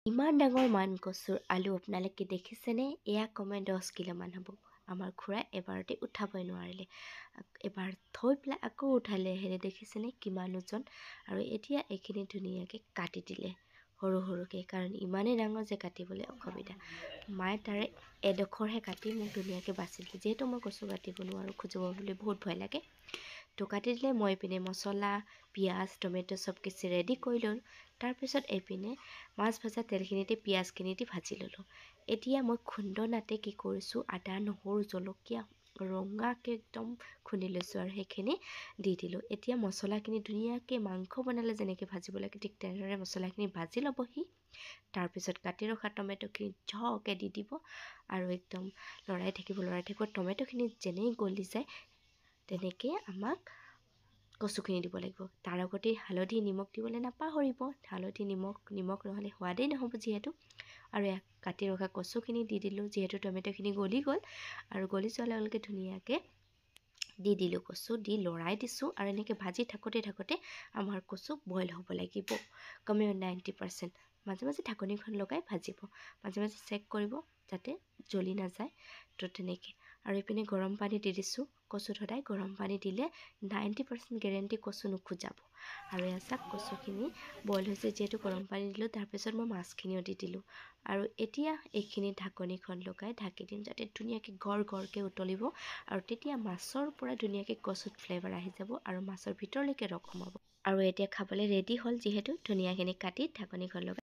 ইমান ডাঙৰ মান কচুৰ আলু আপোনালোকে দেখিছেনে? এয়া কমে 10 কিলোমান হ'ব। আমাৰ খুৰাই এবাৰতে উঠাবই নোৱাৰিলে। এবাৰ থৈ পেলাই আকৌ উঠালে। হেৰি দেখিছেনে কিমান ওজন? আৰু এতিয়া এইখিনি ধুনীয়াকৈ কাটি দিলে সৰু সৰুকৈ, কাৰণ ইমানেই ডাঙৰ যে কাটিবলৈ অসুবিধা। মায়ে তাৰে এডোখৰহে কাটি মোক ধুনীয়াকৈ বাছি দিলে। যিহেতু মই কচু কাটিব নোৱাৰোঁ, খুজিব বুলি বহুত ভয় লাগে, তো কাটি দিলে। মই এইপিনে মছলা, পিঁয়াজ, টমেটো চব কিছু ৰেডি কৰি ল'লোঁ। তাৰপিছত এইপিনে মাছ ভজা তেলখিনিতে পিঁয়াজখিনি দি ভাজি ল'লোঁ। এতিয়া মই খুন্দনাতে কি কৰিছোঁ, আদা, নহৰু, জলকীয়া ৰঙাকৈ একদম খুন্দি লৈছোঁ আৰু সেইখিনি দি দিলোঁ। এতিয়া মছলাখিনি ধুনীয়াকৈ মাংস বনালে যেনেকৈ ভাজিব লাগে ঠিক তেনেদৰে মছলাখিনি ভাজি ল'বহি। তাৰপিছত কাটি ৰখা টমেটোখিনি ঝকৈ দি দিব আৰু একদম লৰাই থাকিব। টমেটোখিনি যেনেই গলি যায় তেনেকৈ আমাক কচুখিনি দিব লাগিব। তাৰ আগতে হালধি, নিমখ দিবলৈ নাপাহৰিব। হালধি, নিমখ নহ'লে সোৱাদেই নহ'ব যিহেতু। আৰু কাটি ৰখা কচুখিনি দি দিলোঁ, যিহেতু টমেটোখিনি গলি গ'ল। আৰু গলি যোৱাৰ লগে লগে ধুনীয়াকৈ দি দিলোঁ কচু, দি লৰাই দিছোঁ। আৰু এনেকৈ ভাজি থাকোঁতে আমাৰ কচু বইল হ'ব লাগিব, কমেও 90%। মাজে মাজে ঢাকনিখন লগাই ভাজিব, মাজে মাজে চেক কৰিব যাতে জ্বলি নাযায়। তো তেনেকৈ। আৰু এইপিনে গৰম পানী দি দিছোঁ। কচুত সদায় গৰম পানী দিলে 90% গেৰেণ্টি কচু নুখুজাব। আৰু এয়া চাওক কচুখিনি বইল হৈছে, যিহেতু গৰম পানী দিলোঁ। তাৰপিছত মই মাছখিনিও দি দিলোঁ। আৰু এতিয়া এইখিনি ঢাকনিখন লগাই ঢাকি দিম, যাতে ধুনীয়াকৈ গৰকৈ উতলিব। আৰু তেতিয়া মাছৰ পৰা ধুনীয়াকৈ কচুত ফ্লেভাৰ আহি যাব আৰু মাছৰ ভিতৰলৈকে ৰস সোমাব। আৰু এতিয়া খাবলৈ ৰেডি হ'ল, যিহেতু ধুনীয়াখিনি কাটি ঢাকনিখন লগাই